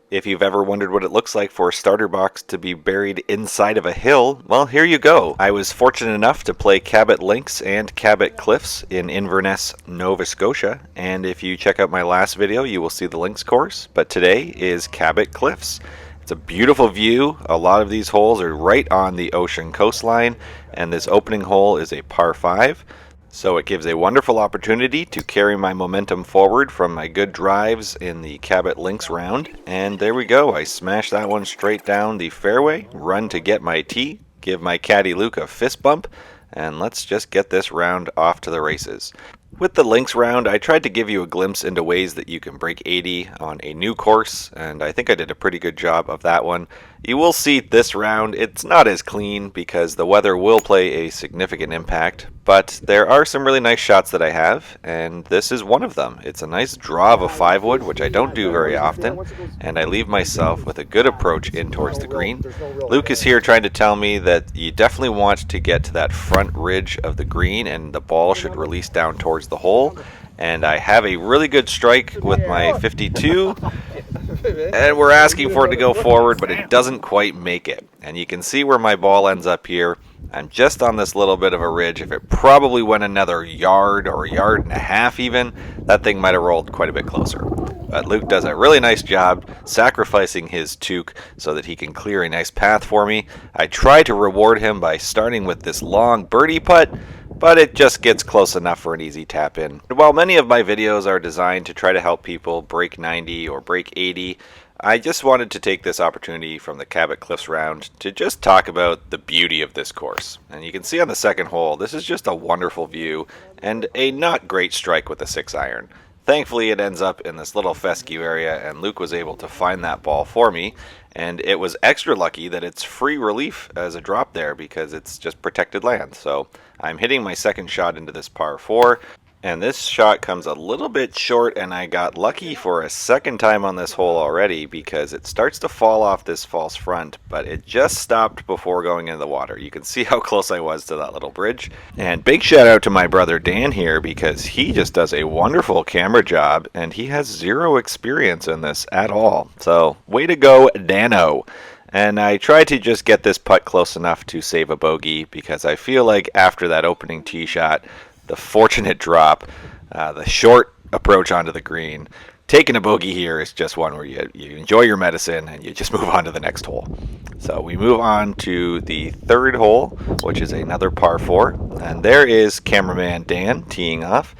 If you've ever wondered what it looks like for a starter box to be buried inside of a hill, well, here you go. I was fortunate enough to play Cabot Links and Cabot Cliffs in Inverness, Nova Scotia, and if you check out my last video, you will see the links course, but today is Cabot Cliffs. It's a beautiful view. A lot of these holes are right on the ocean coastline, and this opening hole is a par 5. So it gives a wonderful opportunity to carry my momentum forward from my good drives in the Cabot Links round. And there we go. I smashed that one straight down the fairway, run to get my tee, give my caddy Luke a fist bump, and let's just get this round off to the races. With the links round, I tried to give you a glimpse into ways that you can break 80 on a new course, and I think I did a pretty good job of that one. You will see this round, it's not as clean because the weather will play a significant impact, but there are some really nice shots that I have, and this is one of them. It's a nice draw of a 5-wood, which I don't do very often, and I leave myself with a good approach in towards the green. Luke is here trying to tell me that you definitely want to get to that front ridge of the green and the ball should release down towards the hole, and I have a really good strike with my 52, and we're asking for it to go forward, but it doesn't quite make it. And you can see where my ball ends up here. I'm just on this little bit of a ridge. If it probably went another yard or a yard and a half even, that thing might have rolled quite a bit closer. But Luke does a really nice job sacrificing his toque so that he can clear a nice path for me. I try to reward him by starting with this long birdie putt, but it just gets close enough for an easy tap in. While many of my videos are designed to try to help people break 90 or break 80, I just wanted to take this opportunity from the Cabot Cliffs round to just talk about the beauty of this course. And you can see on the second hole, this is just a wonderful view and a not great strike with the 6-iron. Thankfully, it ends up in this little fescue area, and Luke was able to find that ball for me. And it was extra lucky that it's free relief as a drop there because it's just protected land. So I'm hitting my second shot into this par 4. And this shot comes a little bit short, and I got lucky for a second time on this hole already because it starts to fall off this false front, but it just stopped before going into the water. You can see how close I was to that little bridge. And big shout out to my brother Dan here because he just does a wonderful camera job, and he has zero experience in this at all. So way to go, Dano. And I tried to just get this putt close enough to save a bogey because I feel like after that opening tee shot, the fortunate drop, the short approach onto the green, taking a bogey here is just one where you enjoy your medicine and you just move on to the next hole. So we move on to the third hole, which is another par 4. And there is cameraman Dan teeing off.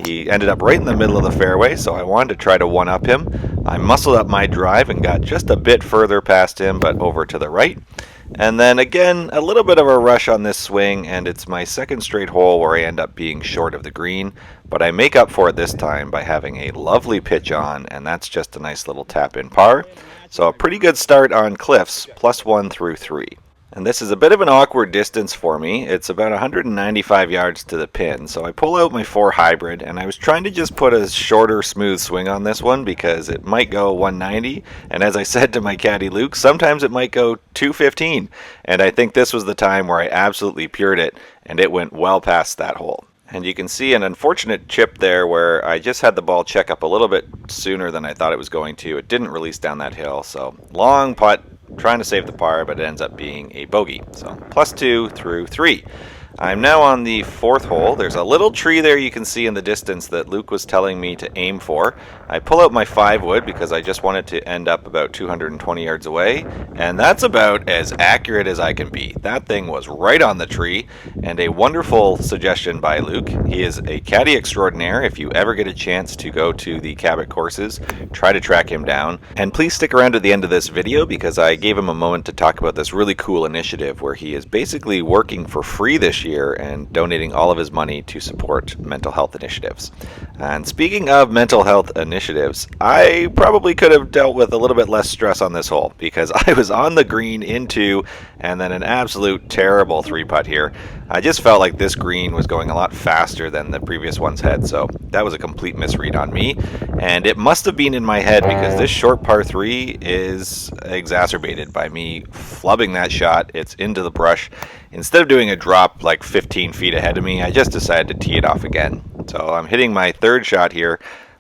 He ended up right in the middle of the fairway, so I wanted to try to one-up him. I muscled up my drive and got just a bit further past him, but over to the right. And then again, a little bit of a rush on this swing, and it's my second straight hole where I end up being short of the green, but I make up for it this time by having a lovely pitch on, and that's just a nice little tap-in par. So a pretty good start on Cliffs, +1 through 3. And this is a bit of an awkward distance for me. It's about 195 yards to the pin. So I pull out my 4 hybrid, and I was trying to just put a shorter, smooth swing on this one because it might go 190. And as I said to my caddy Luke, sometimes it might go 215. And I think this was the time where I absolutely pured it, and it went well past that hole. And you can see an unfortunate chip there where I just had the ball check up a little bit sooner than I thought it was going to. It didn't release down that hill, so long putt, trying to save the par, but it ends up being a bogey. So +2 through 3. I'm now on the 4th hole. There's a little tree there you can see in the distance that Luke was telling me to aim for. I pull out my 5-wood because I just wanted to end up about 220 yards away, and that's about as accurate as I can be. That thing was right on the tree, and a wonderful suggestion by Luke. He is a caddy extraordinaire. If you ever get a chance to go to the Cabot courses, try to track him down. And please stick around to the end of this video because I gave him a moment to talk about this really cool initiative where he is basically working for free this year and donating all of his money to support mental health initiatives. And speaking of mental health initiatives, I probably could have dealt with a little bit less stress on this hole because I was on the green into and then an absolute terrible 3-putt here. I just felt like this green was going a lot faster than the previous ones had, so that was a complete misread on me. And it must have been in my head because this short par 3 is exacerbated by me flubbing that shot. It's into the brush. Instead of doing a drop like 15 feet ahead of me, I just decided to tee it off again. So I'm hitting my 3rd shot here.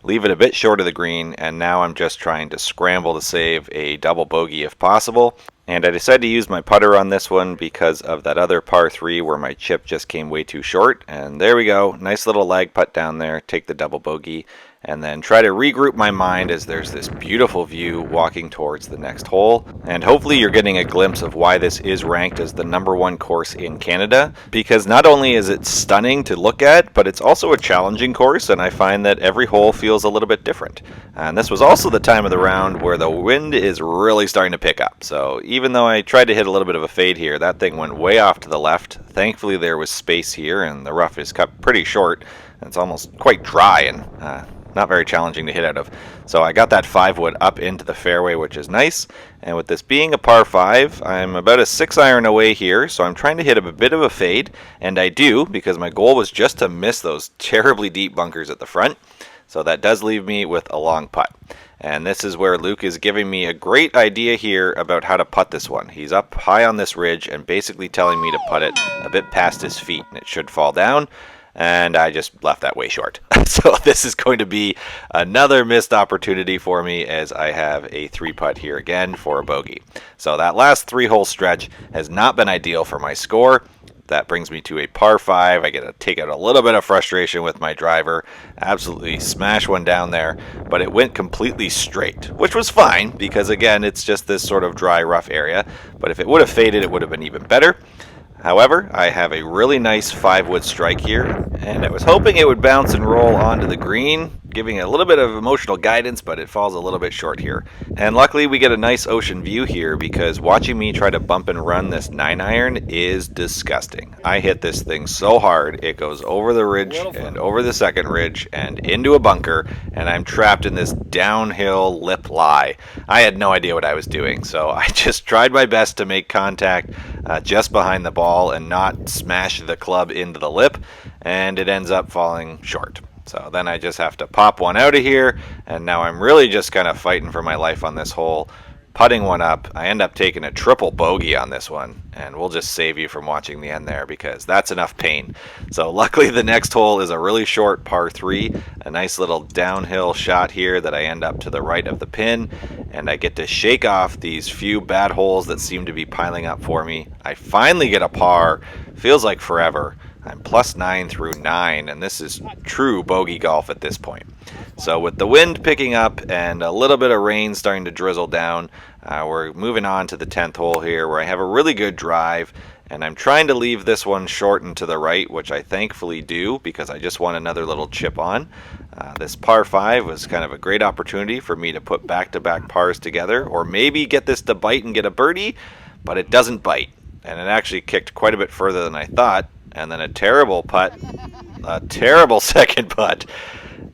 leave it a bit short of the green, and now I'm just trying to scramble to save a double bogey if possible. And I decided to use my putter on this one because of that other par 3 where my chip just came way too short. And there we go, nice little lag putt down there, take the double bogey, and then try to regroup my mind as there's this beautiful view walking towards the next hole. And hopefully you're getting a glimpse of why this is ranked as the #1 course in Canada, because not only is it stunning to look at, but it's also a challenging course, and I find that every hole feels a little bit different. And this was also the time of the round where the wind is really starting to pick up. So even though I tried to hit a little bit of a fade here, that thing went way off to the left. Thankfully there was space here, and the rough is cut pretty short. It's almost quite dry and not very challenging to hit out of. So I got that 5-wood up into the fairway, which is nice. And with this being a par 5, I'm about a 6-iron away here, so I'm trying to hit a bit of a fade, and I do, because my goal was just to miss those terribly deep bunkers at the front. So that does leave me with a long putt. And this is where Luke is giving me a great idea here about how to putt this one. He's up high on this ridge and basically telling me to putt it a bit past his feet, and it should fall down. And I just left that way short. So this is going to be another missed opportunity for me, as I have a 3-putt here again for a bogey. So that last 3-hole stretch has not been ideal for my score. That brings me to a par 5. I get to take out a little bit of frustration with my driver. Absolutely smash one down there, but it went completely straight, which was fine because, again, it's just this sort of dry, rough area. But if it would have faded, it would have been even better. However, I have a really nice 5-wood strike here, and I was hoping it would bounce and roll onto the green, giving a little bit of emotional guidance, but it falls a little bit short here. And luckily we get a nice ocean view here, because watching me try to bump and run this 9-iron is disgusting. I hit this thing so hard, it goes over the ridge and over the second ridge and into a bunker, and I'm trapped in this downhill lip lie. I had no idea what I was doing, so I just tried my best to make contact just behind the ball and not smash the club into the lip, and it ends up falling short. So then I just have to pop one out of here, and now I'm really just kind of fighting for my life on this hole, putting one up. I end up taking a triple bogey on this one, and we'll just save you from watching the end there because that's enough pain. So luckily the next hole is a really short par 3, a nice little downhill shot here that I end up to the right of the pin, and I get to shake off these few bad holes that seem to be piling up for me. I finally get a par, feels like forever. I'm +9 through 9, and this is true bogey golf at this point. So with the wind picking up and a little bit of rain starting to drizzle down, we're moving on to the 10th hole here, where I have a really good drive, and I'm trying to leave this one short and to the right, which I thankfully do because I just want another little chip on. This par 5 was kind of a great opportunity for me to put back-to-back pars together, or maybe get this to bite and get a birdie, but it doesn't bite, and it actually kicked quite a bit further than I thought. And then a terrible putt, a terrible second putt.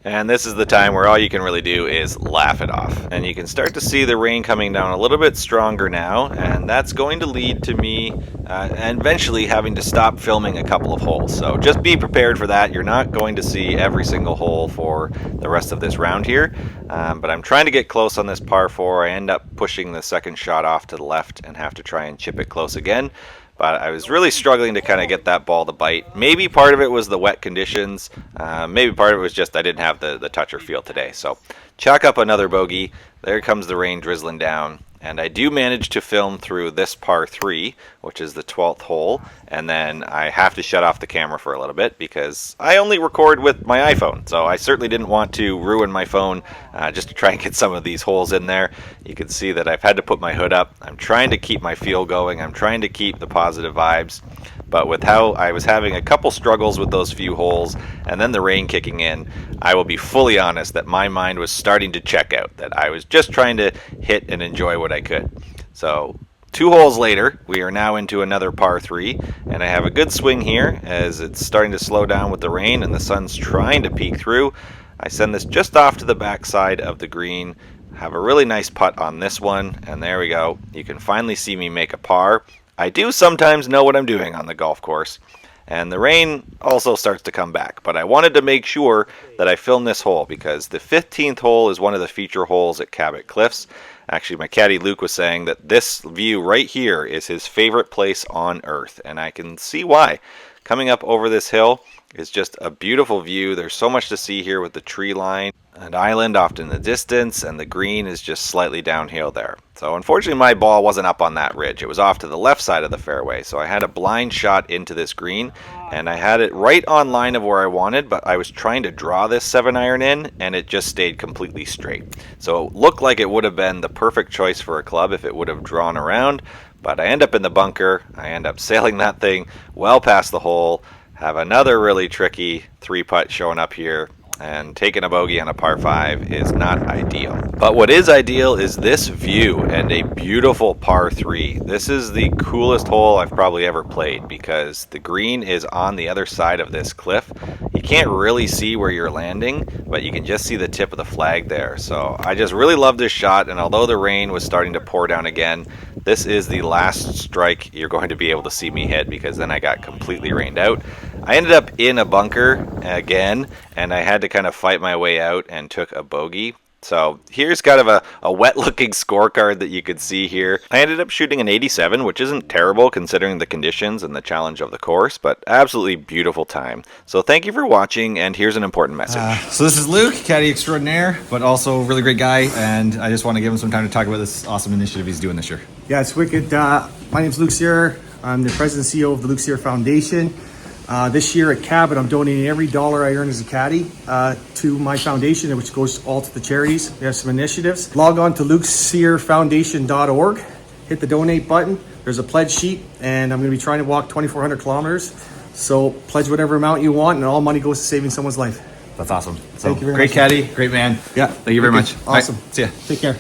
And this is the time where all you can really do is laugh it off. And you can start to see the rain coming down a little bit stronger now, and that's going to lead to me and eventually having to stop filming a couple of holes. So just be prepared for that. You're not going to see every single hole for the rest of this round here. But I'm trying to get close on this par 4. I end up pushing the second shot off to the left and have to try and chip it close again. But I was really struggling to kind of get that ball to bite. Maybe part of it was the wet conditions. Maybe part of it was just I didn't have the touch or feel today. So chalk up another bogey. There comes the rain drizzling down. And I do manage to film through this par 3, which is the 12th hole. And then I have to shut off the camera for a little bit because I only record with my iPhone. So I certainly didn't want to ruin my phone just to try and get some of these holes in there. You can see that I've had to put my hood up. I'm trying to keep my feel going. I'm trying to keep the positive vibes. But with how I was having a couple struggles with those few holes and then the rain kicking in, I will be fully honest that my mind was starting to check out, that I was just trying to hit and enjoy what I could. So 2 holes later, we are now into another par 3, and I have a good swing here as it's starting to slow down with the rain and the sun's trying to peek through. I send this just off to the backside of the green, have a really nice putt on this one, and there we go. You can finally see me make a par. I do sometimes know what I'm doing on the golf course, and the rain also starts to come back, but I wanted to make sure that I film this hole because the 15th hole is one of the feature holes at Cabot Cliffs. Actually, my caddy Luke was saying that this view right here is his favorite place on earth, and I can see why. Coming up over this hill is just a beautiful view. There's so much to see here with the tree line, an island off in the distance, and the green is just slightly downhill there. So unfortunately my ball wasn't up on that ridge. It was off to the left side of the fairway. So I had a blind shot into this green, and I had it right on line of where I wanted, but I was trying to draw this 7-iron in, and it just stayed completely straight. So it looked like it would have been the perfect choice for a club if it would have drawn around, but I end up in the bunker. I end up sailing that thing well past the hole, have another really tricky 3-putt showing up here, and taking a bogey on a par 5 is not ideal. But what is ideal is this view and a beautiful par 3. This is the coolest hole I've probably ever played because the green is on the other side of this cliff. You can't really see where you're landing, but you can just see the tip of the flag there. So I just really love this shot, and although the rain was starting to pour down again, this is the last strike you're going to be able to see me hit because then I got completely rained out. I ended up in a bunker again, and I had to kind of fight my way out and took a bogey. So here's kind of a wet looking scorecard that you could see here. I ended up shooting an 87, which isn't terrible considering the conditions and the challenge of the course, but absolutely beautiful time. So thank you for watching, and here's an important message. So this is Luke, caddy extraordinaire, but also a really great guy, and I just want to give him some time to talk about this awesome initiative he's doing this year. Yeah, it's wicked. My name's Luke Sear. I'm the president and CEO of the Luke Sear Foundation. This year at Cabot, I'm donating every dollar I earn as a caddy to my foundation, which goes all to the charities. We have some initiatives. Log on to lukesearfoundation.org, hit the donate button. There's a pledge sheet, and I'm going to be trying to walk 2,400 kilometers. So pledge whatever amount you want, and all money goes to saving someone's life. That's awesome. So Thank you very great much. caddy, great man. Yeah. Thank you very much. Awesome. All right, see ya. Take care.